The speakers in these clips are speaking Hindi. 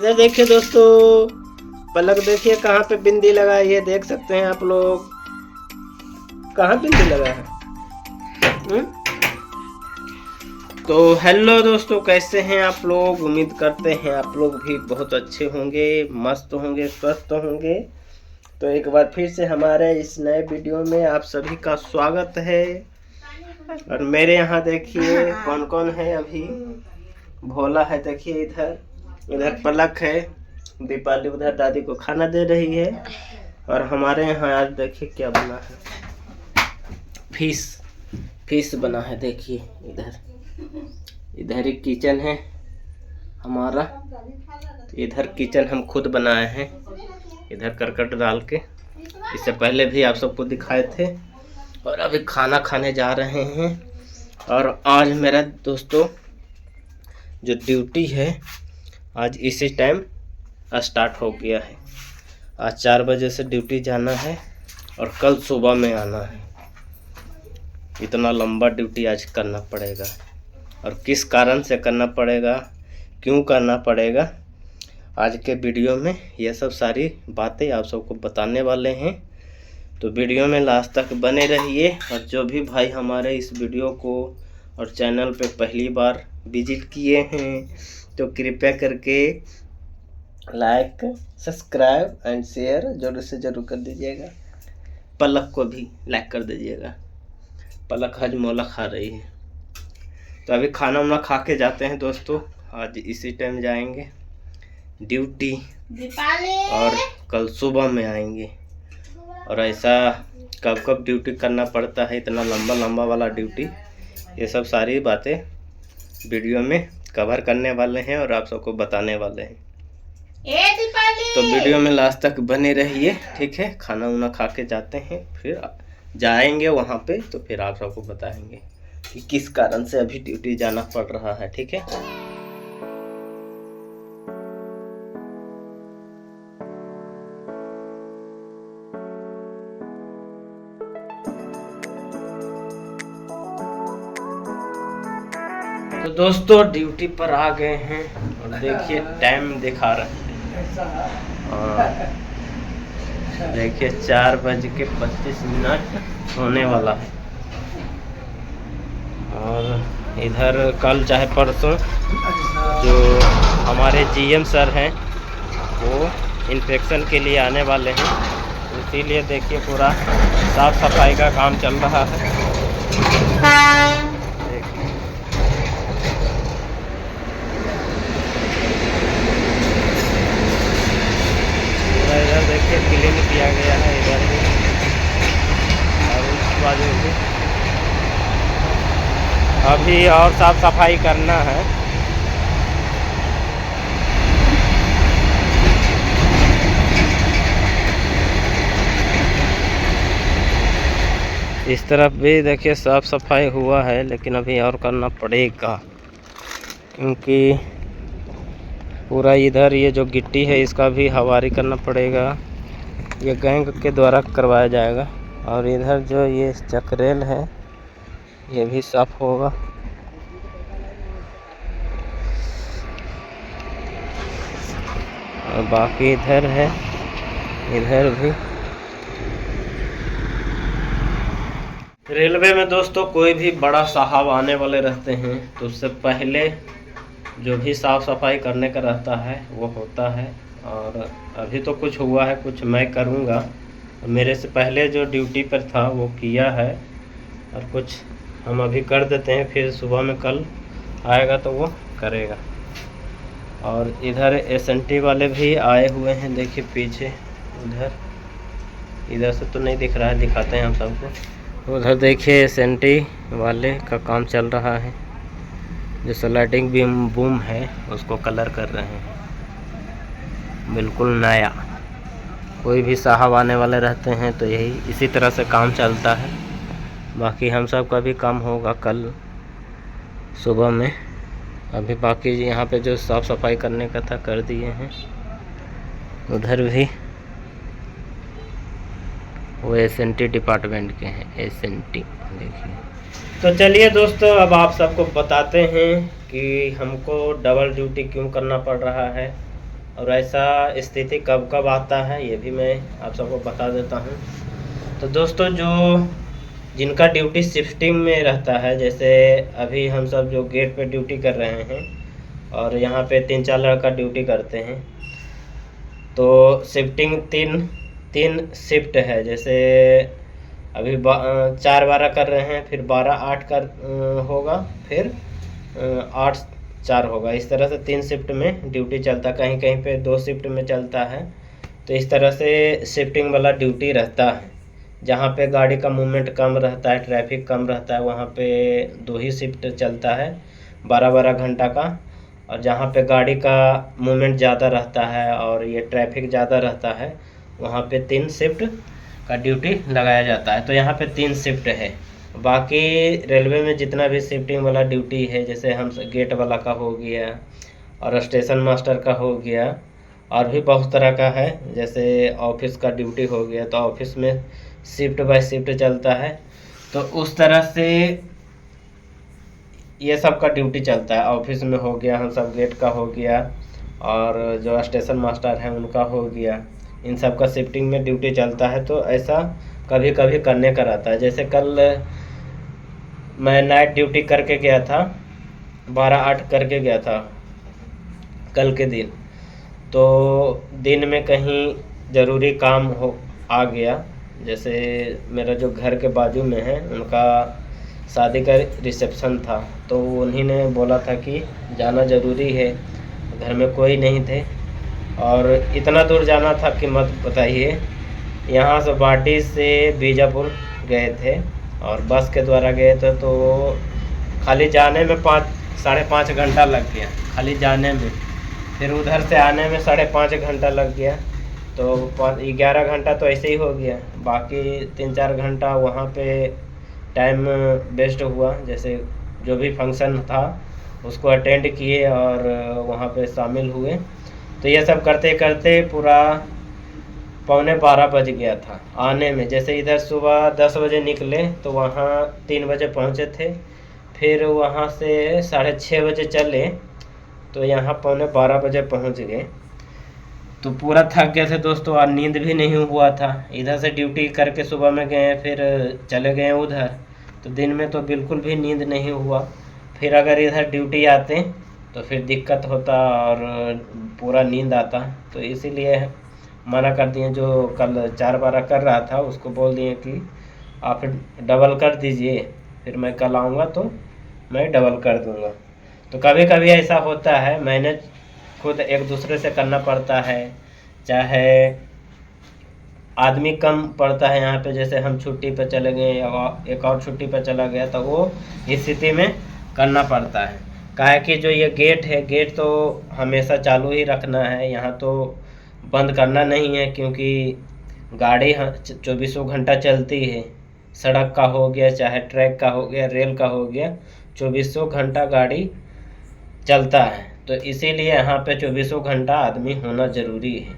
इधर देखिए दोस्तों, पलक देखिए कहाँ पे बिंदी लगाई है, देख सकते हैं आप लोग। कहाँ बिंदी लगा है? तो हेलो दोस्तों, कैसे हैं आप लोग? उम्मीद करते हैं आप लोग भी बहुत अच्छे होंगे, मस्त होंगे, स्वस्थ होंगे। तो एक बार फिर से हमारे इस नए वीडियो में आप सभी का स्वागत है। और मेरे यहाँ देखिए कौन कौन है अभी। भोला है देखिए, इधर इधर पलक है, दीपाली उधर दादी को खाना दे रही है। और हमारे यहाँ आज देखिए क्या बना है, फिश फिश बना है। देखिए इधर एक किचन है हमारा, इधर किचन हम खुद बनाए हैं, इधर करकट डाल के। इससे पहले भी आप सबको दिखाए थे। और अभी खाना खाने जा रहे हैं। और आज मेरा दोस्तों जो ड्यूटी है, आज इसी टाइम स्टार्ट हो गया है। आज 4 बजे से ड्यूटी जाना है और कल सुबह में आना है। इतना लंबा ड्यूटी आज करना पड़ेगा। और किस कारण से करना पड़ेगा, क्यों करना पड़ेगा, आज के वीडियो में ये सब सारी बातें आप सबको बताने वाले हैं। तो वीडियो में लास्ट तक बने रहिए। और जो भी भाई हमारे इस वीडियो को और चैनल पे पहली बार विजिट किए हैं, तो कृपया करके लाइक, सब्सक्राइब एंड शेयर जरूर से जरूर कर दीजिएगा। पलक को भी लाइक कर दीजिएगा। पलक हजमोला खा रही है। तो अभी खाना वाना खा के जाते हैं दोस्तों। आज इसी टाइम जाएंगे ड्यूटी और कल सुबह में आएंगे। और ऐसा कब कब ड्यूटी करना पड़ता है, इतना लंबा लंबा वाला ड्यूटी, ये सब सारी बातें वीडियो में कवर करने वाले हैं और आप सबको बताने वाले हैं। तो वीडियो में लास्ट तक बने रहिए, ठीक है। खाना वाना खा के जाते हैं, फिर जाएंगे वहाँ पे, तो फिर आप सबको बताएंगे कि किस कारण से अभी ड्यूटी जाना पड़ रहा है, ठीक है। तो दोस्तों ड्यूटी पर आ गए हैं और देखिए टाइम दिखा रहे हैं। देखिए 4:25 होने वाला है। और इधर कल चाहे परसों जो हमारे जीएम सर हैं वो इंस्पेक्शन के लिए आने वाले हैं, इसीलिए देखिए पूरा साफ सफाई का काम चल रहा है। इधर देखिए क्लीन किया गया है, इधर भी और उस बाजू भी अभी और साफ सफाई करना है। इस तरफ भी देखिए साफ सफाई हुआ है, लेकिन अभी और करना पड़ेगा, क्योंकि पूरा इधर ये जो गिट्टी है इसका भी हवारी करना पड़ेगा। ये गैंग के द्वारा करवाया जाएगा। और इधर जो ये चक्रेल है ये भी साफ होगा। और बाकी इधर है, इधर भी। रेलवे में दोस्तों कोई भी बड़ा साहब आने वाले रहते हैं, तो उससे पहले जो भी साफ़ सफाई करने का रहता है वो होता है। और अभी तो कुछ हुआ है, कुछ मैं करूँगा। मेरे से पहले जो ड्यूटी पर था वो किया है, और कुछ हम अभी कर देते हैं, फिर सुबह में कल आएगा तो वो करेगा। और इधर एसएनटी वाले भी आए हुए हैं, देखिए पीछे इधर से तो नहीं दिख रहा है, दिखाते हैं हम सबको। उधर देखिए एसएनटी वाले का काम चल रहा है, जो स्लाइडिंग बीम बूम है उसको कलर कर रहे हैं, बिल्कुल नया। कोई भी साहब आने वाले रहते हैं तो यही इसी तरह से काम चलता है। बाकी हम सब का भी काम होगा कल सुबह में। अभी बाकी यहाँ पे जो साफ़ सफाई करने का था कर दिए हैं। उधर भी वो एसएनटी डिपार्टमेंट के हैं, एसएनटी देखिए। तो चलिए दोस्तों, अब आप सबको बताते हैं कि हमको डबल ड्यूटी क्यों करना पड़ रहा है और ऐसा स्थिति कब कब आता है ये भी मैं आप सबको बता देता हूँ। तो दोस्तों जो जिनका ड्यूटी शिफ्टिंग में रहता है, जैसे अभी हम सब जो गेट पे ड्यूटी कर रहे हैं और यहाँ पे 3-4 लड़का ड्यूटी करते हैं, तो शिफ्टिंग तीन शिफ्ट है। जैसे अभी 4-12 कर रहे हैं, फिर 12-8 कर होगा, फिर 8-4 होगा। इस तरह से 3 शिफ्ट में ड्यूटी चलता है, कहीं कहीं पे 2 शिफ्ट में चलता है। तो इस तरह से शिफ्टिंग वाला ड्यूटी रहता है। जहाँ पे गाड़ी का मूवमेंट कम रहता है, ट्रैफिक कम रहता है, वहाँ पे 2 ही शिफ्ट चलता है 12-12 घंटा का। और जहाँ पे गाड़ी का मूवमेंट ज़्यादा रहता है और ये ट्रैफिक ज़्यादा रहता है, वहाँ पे 3 शिफ्ट का ड्यूटी लगाया जाता है। तो यहाँ पे 3 शिफ्ट है। बाकी रेलवे में जितना भी शिफ्टिंग वाला ड्यूटी है, जैसे हम गेट वाला का हो गया और स्टेशन मास्टर का हो गया, और भी बहुत तरह का है। जैसे ऑफिस का ड्यूटी हो गया, तो ऑफिस में शिफ्ट बाय शिफ्ट चलता है। तो उस तरह से ये सब का ड्यूटी चलता है। ऑफिस में हो गया, हम सब गेट का हो गया, और जो स्टेशन मास्टर हैं उनका हो गया, इन सब का शिफ्टिंग में ड्यूटी चलता है। तो ऐसा कभी कभी करने का रहता है। जैसे कल मैं नाइट ड्यूटी करके गया था, 12-8 करके गया था कल के दिन। तो दिन में कहीं ज़रूरी काम आ गया। जैसे मेरा जो घर के बाजू में है, उनका शादी का रिसेप्शन था, तो उन्हीं ने बोला था कि जाना ज़रूरी है। घर में कोई नहीं थे और इतना दूर जाना था कि मत बताइए। यहाँ से बाटी से बीजापुर गए थे और बस के द्वारा गए थे, तो खाली जाने में 5-5.5 घंटा लग गया खाली जाने में। फिर उधर से आने में 5.5 घंटा लग गया, तो 11 घंटा तो ऐसे ही हो गया। बाकी 3-4 घंटा वहाँ पे टाइम वेस्ट हुआ। जैसे जो भी फंक्शन था उसको अटेंड किए और वहाँ पे शामिल हुए। तो ये सब करते करते पूरा 11:45 बज गया था आने में। जैसे इधर सुबह 10 बजे निकले तो वहाँ 3 बजे पहुँचे थे। फिर वहाँ से 6:30 बजे चले तो यहाँ 11:45 बजे पहुँच गए। तो पूरा थक गए थे दोस्तों, और नींद भी नहीं हुआ था। इधर से ड्यूटी करके सुबह में गए, फिर चले गए उधर, तो दिन में तो बिल्कुल भी नींद नहीं हुआ। फिर अगर इधर ड्यूटी आते तो फिर दिक्कत होता और पूरा नींद आता। तो इसीलिए मना कर दिए। जो कल 4-12 कर रहा था उसको बोल दिए कि आप डबल कर दीजिए, फिर मैं कल आऊँगा तो मैं डबल कर दूँगा। तो कभी कभी ऐसा होता है, मैनेज खुद एक दूसरे से करना पड़ता है। चाहे आदमी कम पड़ता है यहाँ पे, जैसे हम छुट्टी पे चले गए या एक और छुट्टी पे चला गया, तो वो स्थिति में करना पड़ता है। काहे कि जो ये गेट है, गेट तो हमेशा चालू ही रखना है, यहाँ तो बंद करना नहीं है, क्योंकि गाड़ी 24 घंटा चलती है। सड़क का हो गया, चाहे ट्रैक का हो गया, रेल का हो गया, 24 घंटा गाड़ी चलता है। तो इसीलिए यहाँ पे 24 घंटा आदमी होना ज़रूरी है,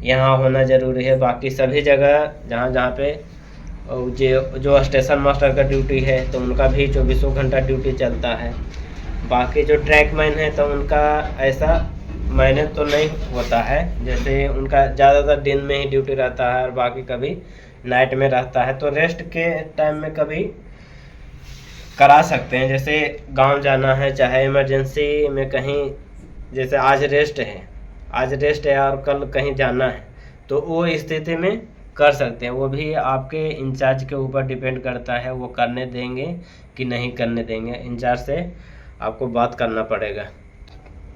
यहाँ होना ज़रूरी है। बाकी सभी जगह जहाँ जहाँ पे जो स्टेशन मास्टर का ड्यूटी है, तो उनका भी 24 घंटा ड्यूटी चलता है। बाकी जो ट्रैक मैन है तो उनका ऐसा मैनेज तो नहीं होता है, जैसे उनका ज़्यादातर दिन में ही ड्यूटी रहता है और बाकी कभी नाइट में रहता है। तो रेस्ट के टाइम में कभी करा सकते हैं। जैसे गांव जाना है, चाहे इमरजेंसी में कहीं, जैसे आज रेस्ट है और कल कहीं जाना है, तो वो स्थिति में कर सकते हैं। वो भी आपके इंचार्ज के ऊपर डिपेंड करता है, वो करने देंगे कि नहीं करने देंगे। इंचार्ज से आपको बात करना पड़ेगा।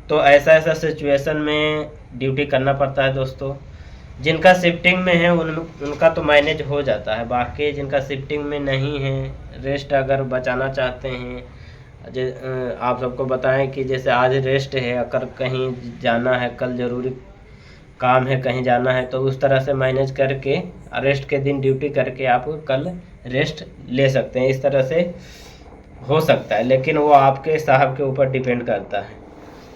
तो ऐसा सिचुएशन में ड्यूटी करना पड़ता है दोस्तों। जिनका शिफ्टिंग में है उनका तो मैनेज हो जाता है। बाकी जिनका शिफ्टिंग में नहीं है, रेस्ट अगर बचाना चाहते हैं, आप सबको बताएं कि जैसे आज रेस्ट है, अगर कहीं जाना है, कल ज़रूरी काम है, कहीं जाना है, तो उस तरह से मैनेज करके रेस्ट के दिन ड्यूटी करके आप कल रेस्ट ले सकते हैं। इस तरह से हो सकता है, लेकिन वो आपके साहब के ऊपर डिपेंड करता है।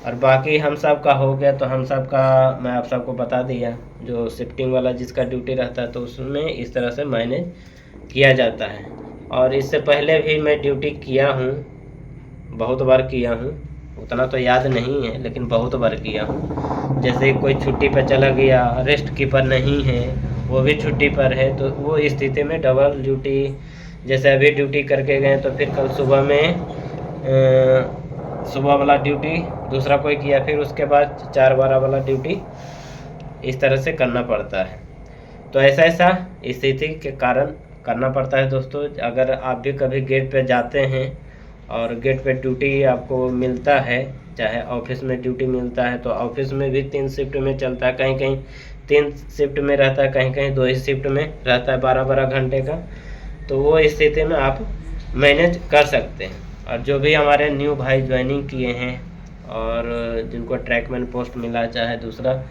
और बाकी हम सब का हो गया, तो हम सब का मैं आप सबको बता दिया। जो शिफ्टिंग वाला जिसका ड्यूटी रहता है, तो उसमें इस तरह से मैनेज किया जाता है। और इससे पहले भी मैं ड्यूटी किया हूँ, बहुत बार किया हूँ, उतना तो याद नहीं है, लेकिन बहुत बार किया हूँ। जैसे कोई छुट्टी पर चला गया, रेस्ट कीपर नहीं है, वो भी छुट्टी पर है, तो वो स्थिति में डबल ड्यूटी, जैसे अभी ड्यूटी करके गए तो फिर कल सुबह में सुबह वाला ड्यूटी दूसरा कोई किया, फिर उसके बाद 4-12 वाला ड्यूटी इस तरह से करना पड़ता है। तो ऐसा स्थिति के कारण करना पड़ता है दोस्तों। अगर आप भी कभी गेट पे जाते हैं और गेट पे ड्यूटी आपको मिलता है, चाहे ऑफिस में ड्यूटी मिलता है, तो ऑफिस में भी 3 शिफ्ट में चलता है, कहीं कहीं 3 शिफ्ट में रहता है, कहीं कहीं 2 ही शिफ्ट में रहता है 12-12 घंटे का। तो वो स्थिति में आप मैनेज कर सकते हैं। और जो भी हमारे न्यू भाई ज्वाइनिंग किए हैं और जिनको ट्रैकमैन पोस्ट मिला, चाहे दूसरा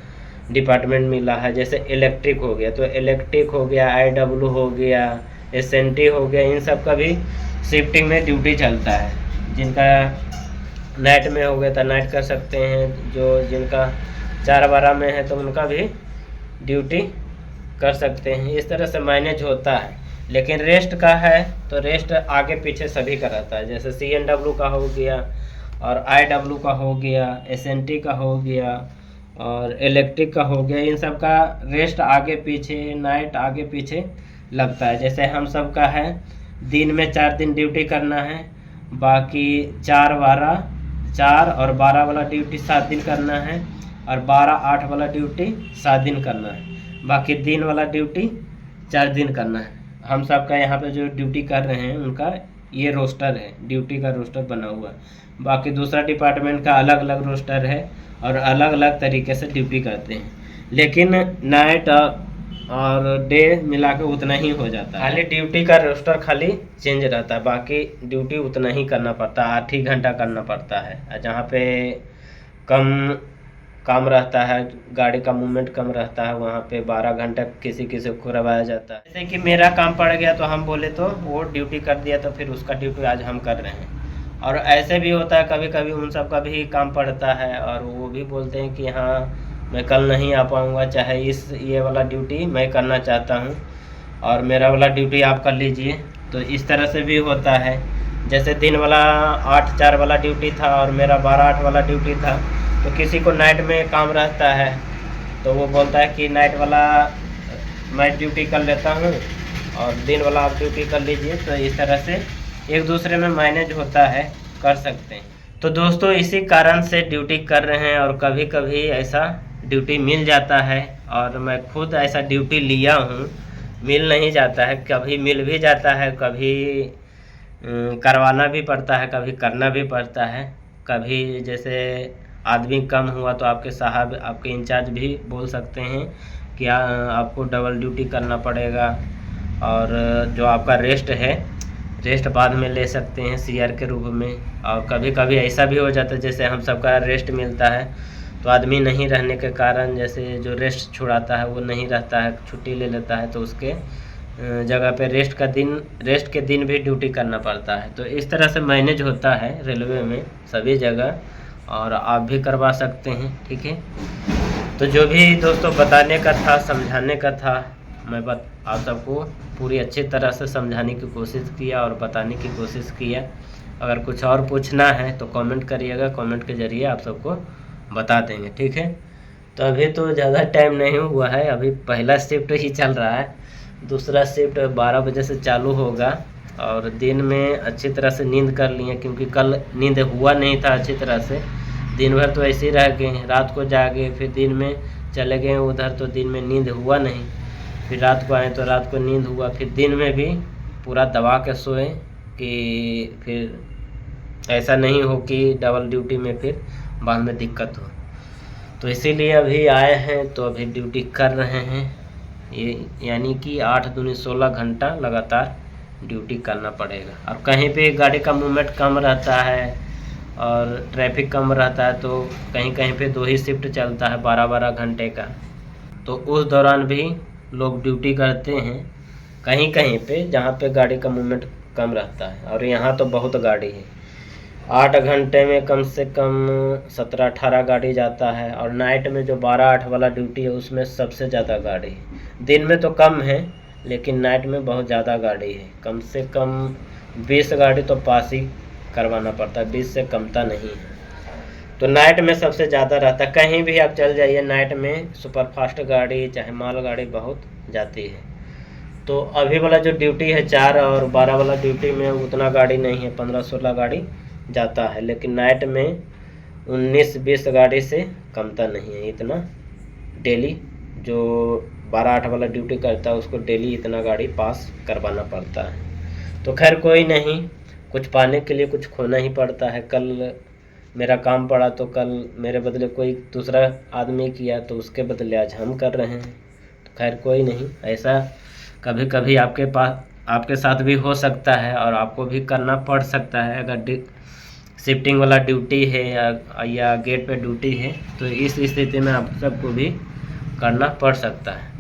डिपार्टमेंट मिला है, जैसे इलेक्ट्रिक हो गया, तो इलेक्ट्रिक हो गया, IW हो गया, SNT हो गया, इन सब का भी शिफ्टिंग में ड्यूटी चलता है। जिनका नाइट में हो गया तो नाइट कर सकते हैं, जो जिनका 4-12 में है तो उनका भी ड्यूटी कर सकते हैं। इस तरह से मैनेज होता है। लेकिन रेस्ट का है तो रेस्ट आगे पीछे सभी का रहता है, जैसे CNW का हो गया और IW का हो गया, SNT का हो गया और इलेक्ट्रिक का हो गया। इन सब का रेस्ट आगे पीछे, नाइट आगे पीछे लगता है। जैसे हम सब का है दिन में 4 दिन ड्यूटी करना है, बाकी 4 और 12 वाला ड्यूटी 7 दिन करना है, और 12-8 वाला ड्यूटी 7 दिन करना है, बाकी दिन वाला ड्यूटी 4 दिन करना है। हम सब का यहाँ पे जो ड्यूटी कर रहे हैं उनका ये रोस्टर है, ड्यूटी का रोस्टर बना हुआ है। बाकी दूसरा डिपार्टमेंट का अलग अलग रोस्टर है और अलग अलग तरीके से ड्यूटी करते हैं, लेकिन नाइट और डे मिला के उतना ही हो जाता है। खाली ड्यूटी का रोस्टर खाली चेंज रहता है, बाकी ड्यूटी उतना ही करना पड़ता है, 8 ही घंटा करना पड़ता है। जहाँ पे कम काम रहता है, गाड़ी का मूवमेंट कम रहता है, वहाँ पे 12 घंटा किसी किसी को करवाया जाता है। जैसे कि मेरा काम पड़ गया तो हम बोले तो वो ड्यूटी कर दिया, तो फिर उसका ड्यूटी आज हम कर रहे हैं। और ऐसे भी होता है कभी कभी उन सब का भी काम पड़ता है और वो भी बोलते हैं कि हाँ मैं कल नहीं आ पाऊँगा, चाहे ये वाला ड्यूटी मैं करना चाहता हूँ और मेरा वाला ड्यूटी आप कर लीजिए। तो इस तरह से भी होता है। जैसे दिन वाला 8-4 वाला ड्यूटी था और मेरा 12-8 वाला ड्यूटी था, तो किसी को नाइट में काम रहता है तो वो बोलता है कि नाइट वाला मैं ड्यूटी कर लेता हूँ और दिन वाला आप ड्यूटी कर लीजिए। तो इस तरह से एक दूसरे में मैनेज होता है, कर सकते हैं। तो दोस्तों इसी कारण से ड्यूटी कर रहे हैं और कभी कभी ऐसा ड्यूटी मिल जाता है, और मैं खुद ऐसा ड्यूटी लिया हूँ। मिल नहीं जाता है, कभी मिल भी जाता है, कभी करवाना भी पड़ता है, कभी करना भी पड़ता है। कभी जैसे आदमी कम हुआ तो आपके साहब, आपके इंचार्ज भी बोल सकते हैं कि आपको डबल ड्यूटी करना पड़ेगा, और जो आपका रेस्ट है, रेस्ट बाद में ले सकते हैं CR के रूप में। और कभी कभी ऐसा भी हो जाता है, जैसे हम सबका रेस्ट मिलता है तो आदमी नहीं रहने के कारण, जैसे जो रेस्ट छुड़ाता है वो नहीं रहता है, छुट्टी ले लेता है, तो उसके जगह पे रेस्ट के दिन भी ड्यूटी करना पड़ता है। तो इस तरह से मैनेज होता है रेलवे में सभी जगह, और आप भी करवा सकते हैं, ठीक है। तो जो भी दोस्तों बताने का था, समझाने का था, मैं आप सबको पूरी अच्छी तरह से समझाने की कोशिश किया और बताने की कोशिश किया। अगर कुछ और पूछना है तो कमेंट करिएगा, कमेंट के ज़रिए आप सबको बता देंगे, ठीक है। तो अभी तो ज़्यादा टाइम नहीं हुआ है, अभी पहला शिफ्ट ही चल रहा है, दूसरा शिफ्ट 12 बजे से चालू होगा। और दिन में अच्छी तरह से नींद कर लिए, क्योंकि कल नींद हुआ नहीं था अच्छी तरह से। दिन भर तो ऐसे ही रह गए, रात को जागे, फिर दिन में चले गए उधर, तो दिन में नींद हुआ नहीं। फिर रात को आए तो रात को नींद हुआ, फिर दिन में भी पूरा दबा के सोए कि फिर ऐसा नहीं हो कि डबल ड्यूटी में फिर बाद में दिक्कत हो। तो इसीलिए अभी आए हैं, तो अभी ड्यूटी कर रहे हैं। ये यानी कि 8 दूनी 16 घंटा लगातार ड्यूटी करना पड़ेगा। और कहीं पे गाड़ी का मूवमेंट कम रहता है और ट्रैफिक कम रहता है, तो कहीं कहीं पे 2 ही शिफ्ट चलता है 12-12 घंटे का, तो उस दौरान भी लोग ड्यूटी करते हैं कहीं कहीं पे जहाँ पे गाड़ी का मूवमेंट कम रहता है। और यहाँ तो बहुत गाड़ी है, 8 घंटे में कम से कम 17-18 गाड़ी जाता है। और नाइट में जो 12-8 वाला ड्यूटी है उसमें सबसे ज़्यादा गाड़ी है। दिन में तो कम है, लेकिन नाइट में बहुत ज़्यादा गाड़ी है, कम से कम 20 गाड़ी तो पास ही करवाना पड़ता है, 20 से कमता नहीं है। तो नाइट में सबसे ज़्यादा रहता है। कहीं भी आप चल जाइए नाइट में सुपरफास्ट गाड़ी चाहे माल गाड़ी बहुत जाती है। तो अभी वाला जो ड्यूटी है 4 और 12 वाला ड्यूटी में उतना गाड़ी नहीं है, 15-16 गाड़ी जाता है। लेकिन नाइट में 19-20 गाड़ी से कमता नहीं है इतना। डेली जो 12-8 वाला ड्यूटी करता है उसको डेली इतना गाड़ी पास करवाना पड़ता है। तो खैर कोई नहीं, कुछ पाने के लिए कुछ खोना ही पड़ता है। कल मेरा काम पड़ा तो कल मेरे बदले कोई दूसरा आदमी किया, तो उसके बदले आज हम कर रहे हैं। तो खैर कोई नहीं, ऐसा कभी कभी आपके साथ भी हो सकता है और आपको भी करना पड़ सकता है। अगर शिफ्टिंग वाला ड्यूटी है या गेट पे ड्यूटी है तो इस स्थिति में आप सबको भी करना पड़ सकता है।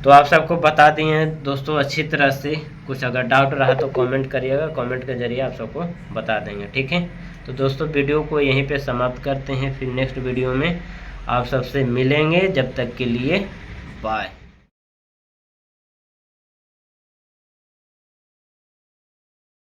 तो आप सबको बता दिए हैं दोस्तों अच्छी तरह से। कुछ अगर डाउट रहा तो कमेंट करिएगा, कमेंट के ज़रिए आप सबको बता देंगे, ठीक है। तो दोस्तों वीडियो को यहीं पे समाप्त करते हैं, फिर नेक्स्ट वीडियो में आप सबसे मिलेंगे। जब तक के लिए बाय।